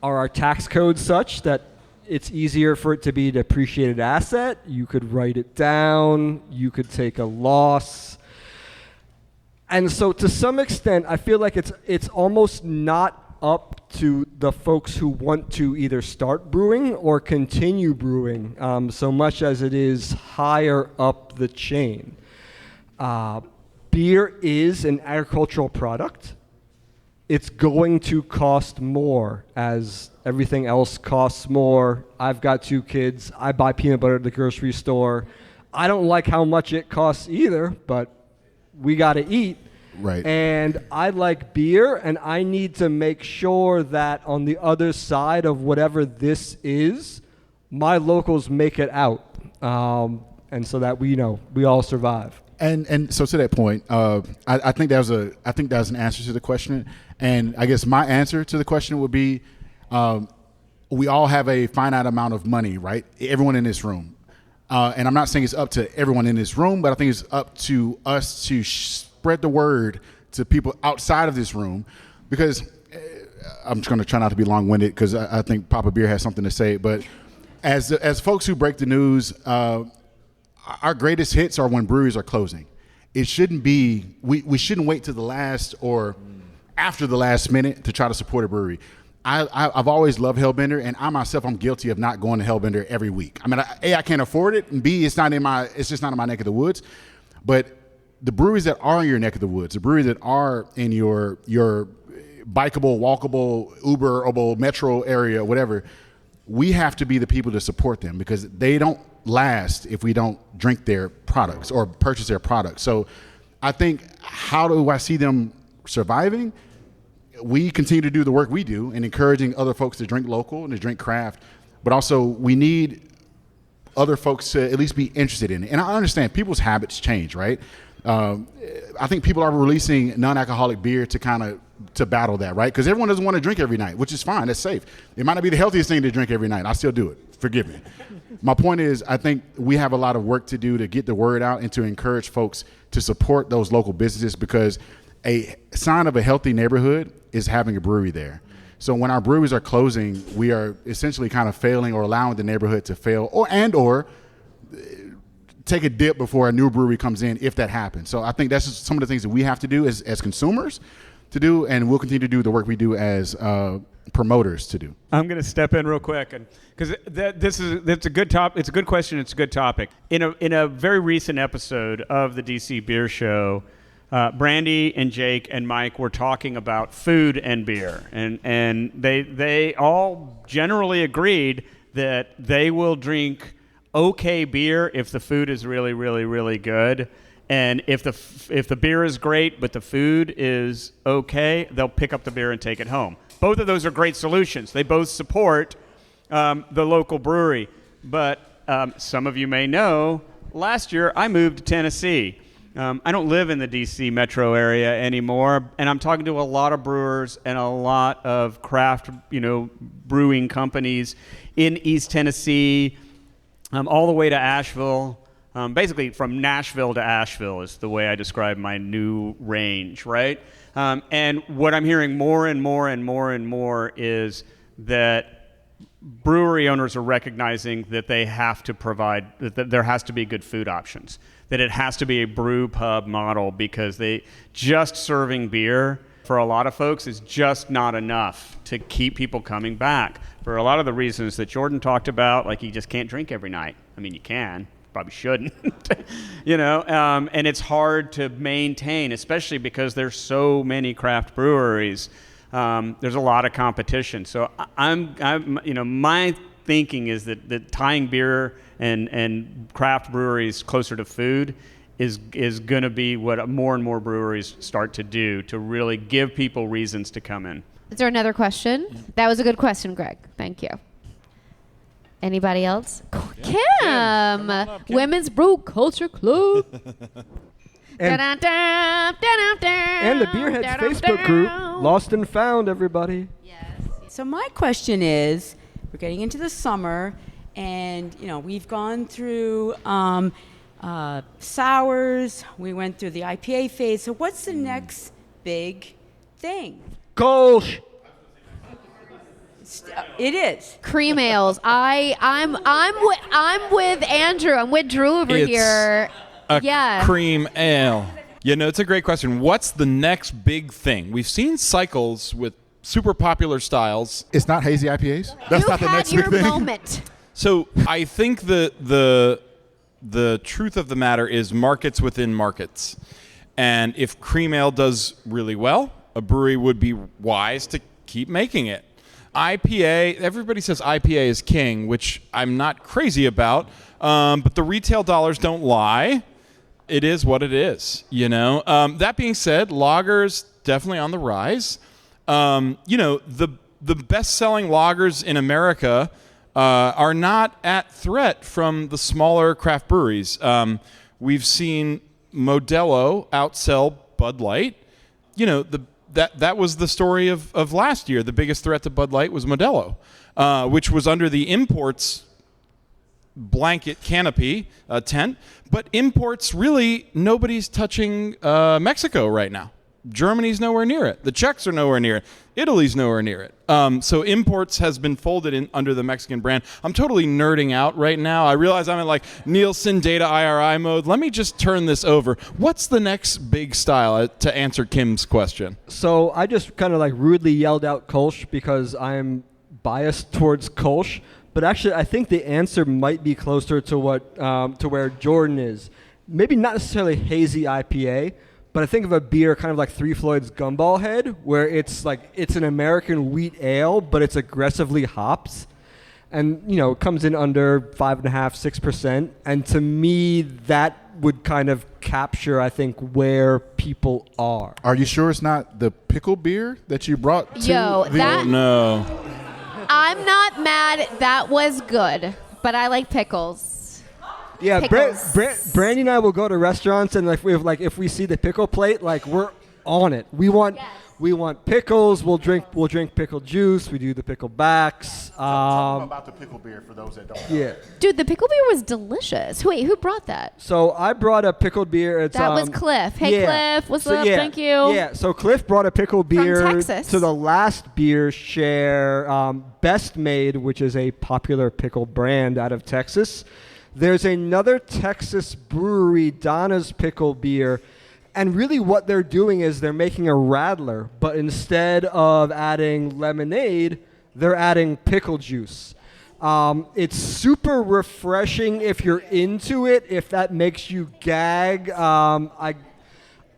are our tax codes such that it's easier for it to be a depreciated asset? You could write it down, you could take a loss. And so to some extent, I feel like it's almost not up to the folks who want to either start brewing or continue brewing so much as it is higher up the chain. Beer is an agricultural product. It's going to cost more as everything else costs more. I've got 2 kids. I buy peanut butter at the grocery store. I don't like how much it costs either, but we got to eat. Right. And I like beer, and I need to make sure that on the other side of whatever this is, my locals make it out. and so that we all survive. And so to that point, I think that was an answer to the question. And I guess my answer to the question would be, we all have a finite amount of money, right? Everyone in this room. And I'm not saying it's up to everyone in this room, but I think it's up to us to spread the word to people outside of this room, because I'm just going to try not to be long-winded, because I think Papa Beer has something to say. But as folks who break the news, our greatest hits are when breweries are closing. It shouldn't be, we shouldn't wait to the last or after the last minute to try to support a brewery. I've always loved Hellbender, and I'm guilty of not going to Hellbender every week. I mean, A, I can't afford it, and B, it's just not in my neck of the woods. But the breweries that are in your neck of the woods, the breweries that are in your bikeable, walkable, Uberable, metro area, whatever, we have to be the people to support them, because they don't last if we don't drink their products or purchase their products. So I think, how do I see them surviving? We continue to do the work we do and encouraging other folks to drink local and to drink craft, but also we need other folks to at least be interested in it. And I understand people's habits change, right? I think people are releasing non-alcoholic beer to battle that, right? Because everyone doesn't want to drink every night, which is fine. That's safe. It might not be the healthiest thing to drink every night. I still do it. Forgive me. My point is, I think we have a lot of work to do to get the word out and to encourage folks to support those local businesses, because a sign of a healthy neighborhood is having a brewery there. So when our breweries are closing, we are essentially kind of failing or allowing the neighborhood to fail or take a dip before a new brewery comes in, if that happens. So I think that's just some of the things that we have to do as consumers to do, and we'll continue to do the work we do as promoters to do. I'm going to step in real quick, because it's a good top. It's a good question. It's a good topic. In a very recent episode of the DC Beer Show, Brandy and Jake and Mike were talking about food and beer, and they all generally agreed that they will drink okay beer if the food is really, really, really good. And if the beer is great but the food is okay, they'll pick up the beer and take it home. Both of those are great solutions. They both support the local brewery. But some of you may know, last year I moved to Tennessee. I don't live in the D.C. metro area anymore, and I'm talking to a lot of brewers and a lot of craft, brewing companies in East Tennessee, all the way to Asheville. Basically, from Nashville to Asheville is the way I describe my new range, right? And what I'm hearing more and more and more and more is that brewery owners are recognizing that they have to provide, that there has to be good food options, that it has to be a brew pub model, because just serving beer for a lot of folks is just not enough to keep people coming back for a lot of the reasons that Jordan talked about. Like, you just can't drink every night. I mean, you can, probably shouldn't, and it's hard to maintain, especially because there's so many craft breweries. There's a lot of competition. So my thinking is that tying beer and craft breweries closer to food is going to be what more and more breweries start to do, to really give people reasons to come in. Is there another question? That was a good question, Greg. Thank you. Anybody else? Kim, Women's Brew Culture Club. And the Beerheads Facebook group, Lost and Found, everybody. Yes. So my question is, we're getting into the summer, and we've gone through sours. We went through the IPA phase. So what's the next big thing? Kolsch. It is Cream ales. I'm with Andrew. I'm with Drew over here. Cream ale. It's a great question. What's the next big thing? We've seen cycles with super popular styles. It's not hazy IPAs. That's not the next big thing. You had your moment. So I think the truth of the matter is markets within markets. And if cream ale does really well, a brewery would be wise to keep making it. IPA, everybody says IPA is king, which I'm not crazy about, but the retail dollars don't lie. It is what it is, That being said, lagers definitely on the rise. The best-selling lagers in America are not at threat from the smaller craft breweries. We've seen Modelo outsell Bud Light. You know, that was the story of last year. The biggest threat to Bud Light was Modelo, which was under the imports blanket canopy tent. But imports, really, nobody's touching Mexico right now. Germany's nowhere near it. The Czechs are nowhere near it. Italy's nowhere near it. So imports has been folded in under the Mexican brand. I'm totally nerding out right now. I realize I'm in like Nielsen data IRI mode. Let me just turn this over. What's the next big style to answer Kim's question? So I just kind of like rudely yelled out Kolsch because I'm biased towards Kolsch. But actually, I think the answer might be closer to what to where Jordan is. Maybe not necessarily hazy IPA, but I think of a beer kind of like Three Floyd's Gumball Head, where it's an American wheat ale, but it's aggressively hops, and it comes in under 5.5%, 6%. And to me, that would kind of capture, I think, where people are. Are you sure it's not the pickle beer that you brought to Oh, no. I'm not mad. That was good, but I like pickles. Yeah, Pickles. Brandy and I will go to restaurants, and if we see the pickle plate, we're on it. We want pickles. We'll drink pickle juice. We do the pickle backs. Tell them about the pickle beer for those that don't know. Yeah. Dude, the pickle beer was delicious. Wait, who brought that? So I brought a pickled beer. That was Cliff. Hey, yeah. Cliff, what's So, up? yeah, Thank you. Yeah, so Cliff brought a pickled beer Texas. to the last beer share, Best Made, which is a popular pickle brand out of Texas. There's another Texas brewery, Donna's Pickle Beer, and really what they're doing is they're making a radler, but instead of adding lemonade, they're adding pickle juice. It's super refreshing if you're into it, if that makes you gag. I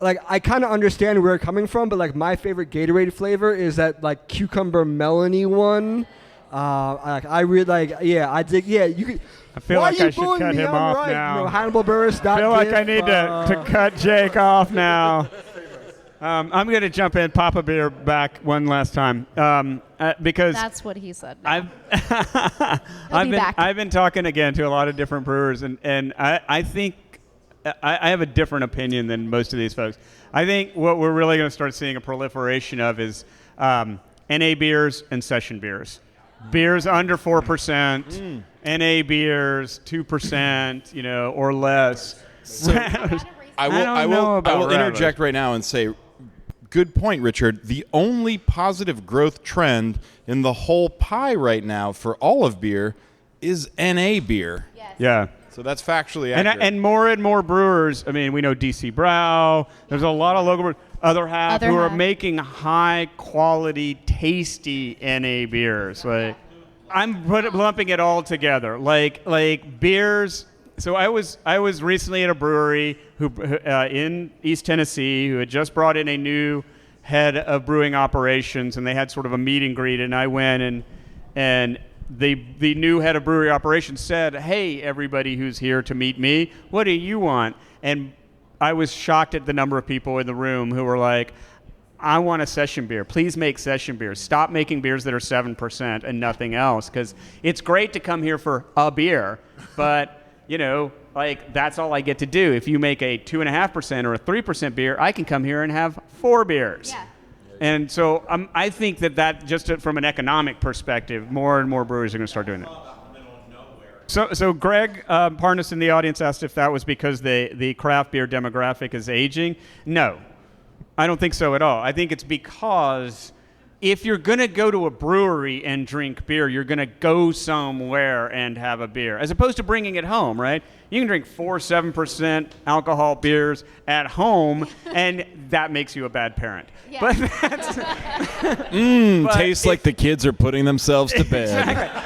kind of understand where you're coming from, but my favorite Gatorade flavor is that cucumber melony one. I really you could. I feel Why like are you I should booing cut me? him I'm off right. now. Hannibal Buress. I feel like I need to cut Jake off now. I'm going to jump in, pop a beer back one last time because That's what he said. I've been talking again to a lot of different brewers, and I think I have a different opinion than most of these folks. I think what we're really going to start seeing a proliferation of is NA beers and session beers. Beers under 4%, NA beers 2%, or less. So I will interject right now and say, good point, Richard. The only positive growth trend in the whole pie right now for all of beer is NA beer. Yes. Yeah. So that's factually accurate. And more brewers. I mean, we know DC Brow. There's a lot of local brewers. Other half who are making high quality, tasty NA beers. I'm lumping it all together. Like beers. So I was recently at a brewery in East Tennessee who had just brought in a new head of brewing operations, and they had sort of a meet and greet, and I went and the new head of brewery operations said, "Hey, everybody who's here to meet me, what do you want?" And I was shocked at the number of people in the room who were like, "I want a session beer. Please make session beers. Stop making beers that are 7% and nothing else, because it's great to come here for a beer, but that's all I get to do. If you make a 2.5% or a 3% beer, I can come here and have 4 beers." Yeah. And so I think that just from an economic perspective, more and more breweries are going to start doing that. So Greg Parnas in the audience asked if that was because the craft beer demographic is aging. No, I don't think so at all. I think it's because if you're going to go to a brewery and drink beer, you're going to go somewhere and have a beer, as opposed to bringing it home, right? You can drink 7% alcohol beers at home, and that makes you a bad parent. Yeah. But that's... tastes like the kids are putting themselves to bed. Exactly.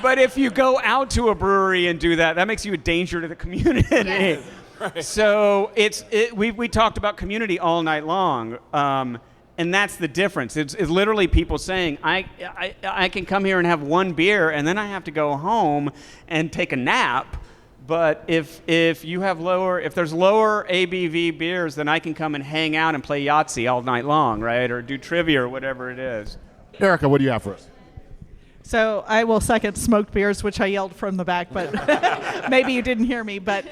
But if you go out to a brewery and do that, that makes you a danger to the community. Yes. Right. So we talked about community all night long, and that's the difference. It's literally people saying, I can come here and have one beer, and then I have to go home and take a nap. But if there's lower ABV beers, then I can come and hang out and play Yahtzee all night long, right? Or do trivia or whatever it is. Erica, what do you have for us? So I will second smoked beers, which I yelled from the back, but maybe you didn't hear me. But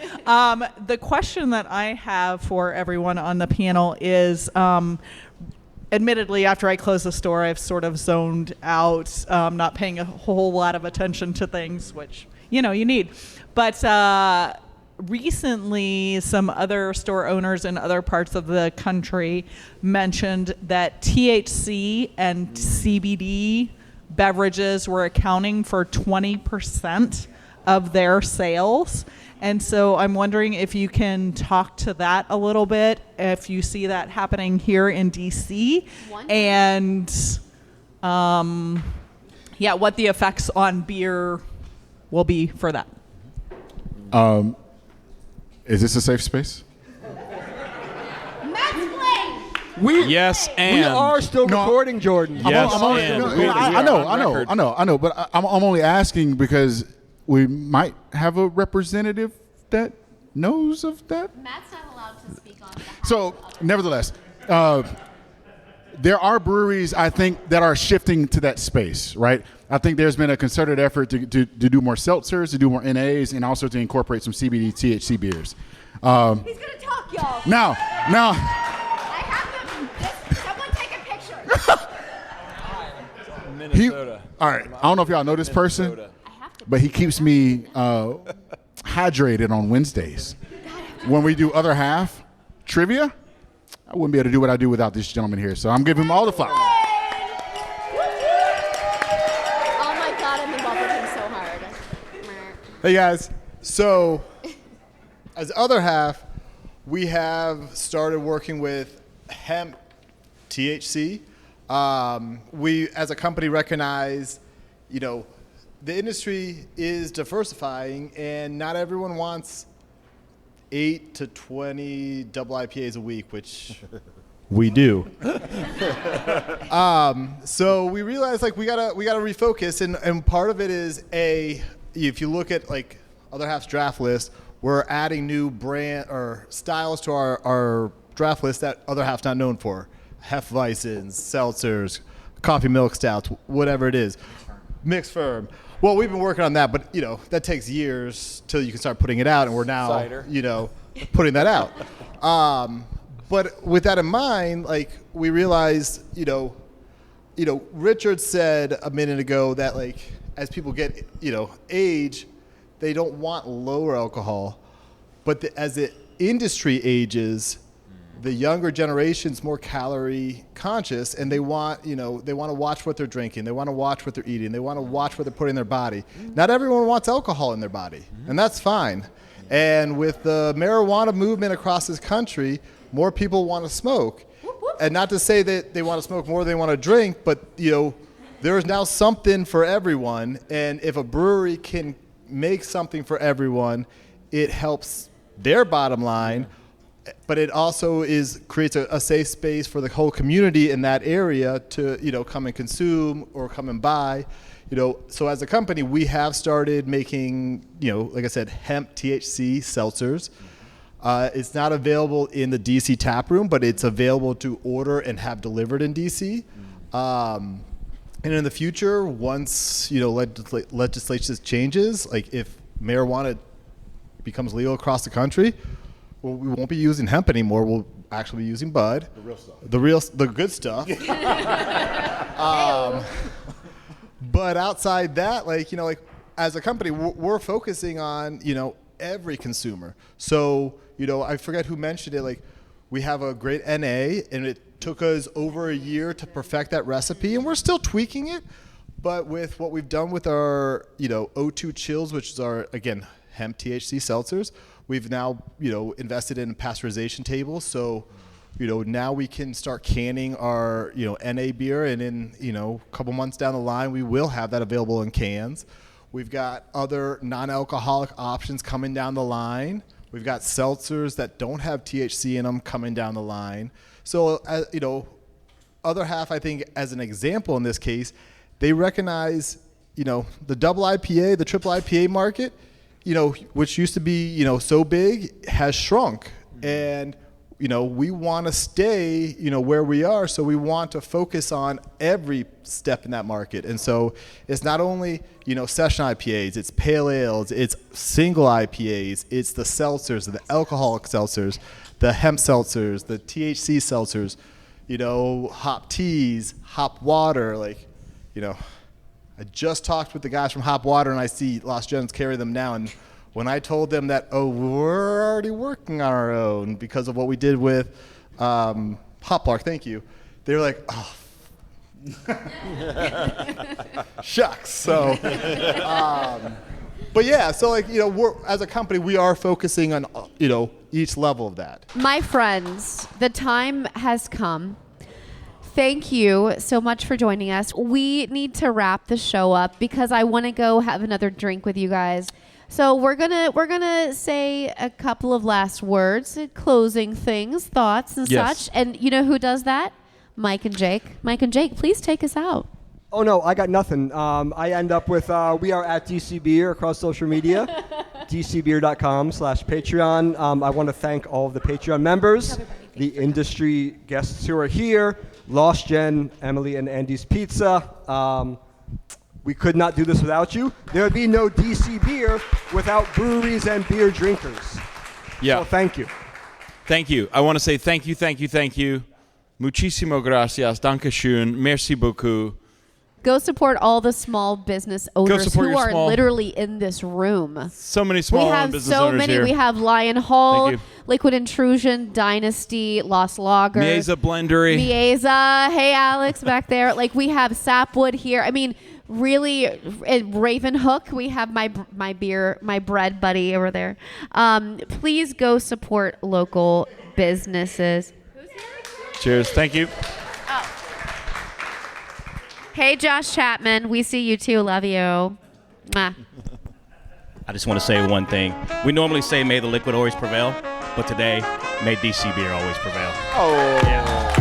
the question that I have for everyone on the panel is, admittedly, after I closed the store, I've sort of zoned out, not paying a whole lot of attention to things, which, you need. But recently, some other store owners in other parts of the country mentioned that THC and CBD beverages were accounting for 20% of their sales. And so I'm wondering if you can talk to that a little bit, if you see that happening here in DC, and what the effects on beer will be for that. Is this a safe space? Yes, and we are still recording, Jordan. Yes, I know, but I'm only asking because we might have a representative that knows of that. Matt's not allowed to speak on behalf. So, nevertheless, there are breweries, I think, that are shifting to that space, right? I think there's been a concerted effort to do more seltzers, to do more NAs, and also to incorporate some CBD, THC beers. He's going to talk, y'all. Now. I have to. Someone take a picture. Minnesota. All right. I don't know if y'all know this person, but he keeps me hydrated on Wednesdays. When we do other half trivia, I wouldn't be able to do what I do without this gentleman here. So I'm giving him all the flowers. Oh my God, I'm in love with him so hard. Hey guys, so as other half, we have started working with hemp THC. We, as a company, recognize, the industry is diversifying, and not everyone wants 8 to 20 double IPAs a week, which we do. So we realized we gotta refocus, and part of it is if you look at other half's draft list, we're adding new brand or styles to our draft list that other half's not known for. Hefeweizens, seltzers, coffee milk stouts, whatever it is. Mixed firm. Well, we've been working on that, but that takes years till you can start putting it out, and we're now Cider. Putting that out. But with that in mind, we realized, Richard said a minute ago that as people get age, they don't want lower alcohol, but as the industry ages, the younger generation's more calorie conscious, and they want to watch what they're drinking, they want to watch what they're eating, they want to watch what they're putting in their body. Not everyone wants alcohol in their body, and that's fine. And with the marijuana movement across this country, more people want to smoke. And not to say that they want to smoke more than they want to drink, but there is now something for everyone, and if a brewery can make something for everyone, it helps their bottom line. But it also creates a safe space for the whole community in that area to come and consume or come and buy. So as a company, we have started making like I said, hemp THC seltzers. It's not available in the DC tap room, but it's available to order and have delivered in DC. And in the future, once legislation changes, if marijuana becomes legal across the country, well, we won't be using hemp anymore. We'll actually be using bud. The real stuff. The good stuff. But outside that, as a company, we're focusing on, every consumer. So, I forget who mentioned it. We have a great NA, and it took us over a year to perfect that recipe, and we're still tweaking it. But with what we've done with our, O2 chills, which is our, again, hemp THC seltzers, we've now, invested in pasteurization tables. So, now we can start canning our, NA beer, and in, a couple months down the line, we will have that available in cans. We've got other non-alcoholic options coming down the line. We've got seltzers that don't have THC in them coming down the line. So, other half, I think, as an example in this case, they recognize, the double IPA, the triple IPA market, which used to be, so big, has shrunk. And, we want to stay, where we are. So we want to focus on every step in that market. And so it's not only, session IPAs, it's pale ales, it's single IPAs, it's the seltzers, the alcoholic seltzers, the hemp seltzers, the THC seltzers, hop teas, hop water. I just talked with the guys from Hop Water, and I see Lost Gens carry them now. And when I told them that, we're already working on our own because of what we did with Hoplark, thank you, they were like, oh, shucks. So, but yeah, so we're, as a company, we are focusing on, each level of that. My friends, the time has come. Thank you so much for joining us. We need to wrap the show up because I want to go have another drink with you guys. So we're gonna say a couple of last words, closing things, thoughts, and such. And you know who does that? Mike and Jake. Mike and Jake, please take us out. Oh no, I got nothing. I end up with we are at DC Beer across social media, dcbeer.com/Patreon. I want to thank all of the Patreon members, the industry guests who are here, Lost Gen, Emily and Andy's Pizza. We could not do this without you. There would be no DC Beer without breweries and beer drinkers. Yeah. So thank you. Thank you. I want to say thank you. Muchísimo gracias. Dankeschön. Merci beaucoup. Go support all the small business owners who are small- literally in this room. So many small We have business so owners many. here. We have Lion Hall, Thank you. Liquid Intrusion, Dynasty, Lost Lager, Mieza Blendery. Mieza. Hey, Alex, back there. We have Sapwood here. I mean, really, Raven Hook. We have my bread buddy over there. Please go support local businesses. Cheers. Thank you. Hey, Josh Chapman. We see you too. Love you. Mwah. I just want to say one thing. We normally say may the liquid always prevail, but today, may DC beer always prevail. Oh. Yeah.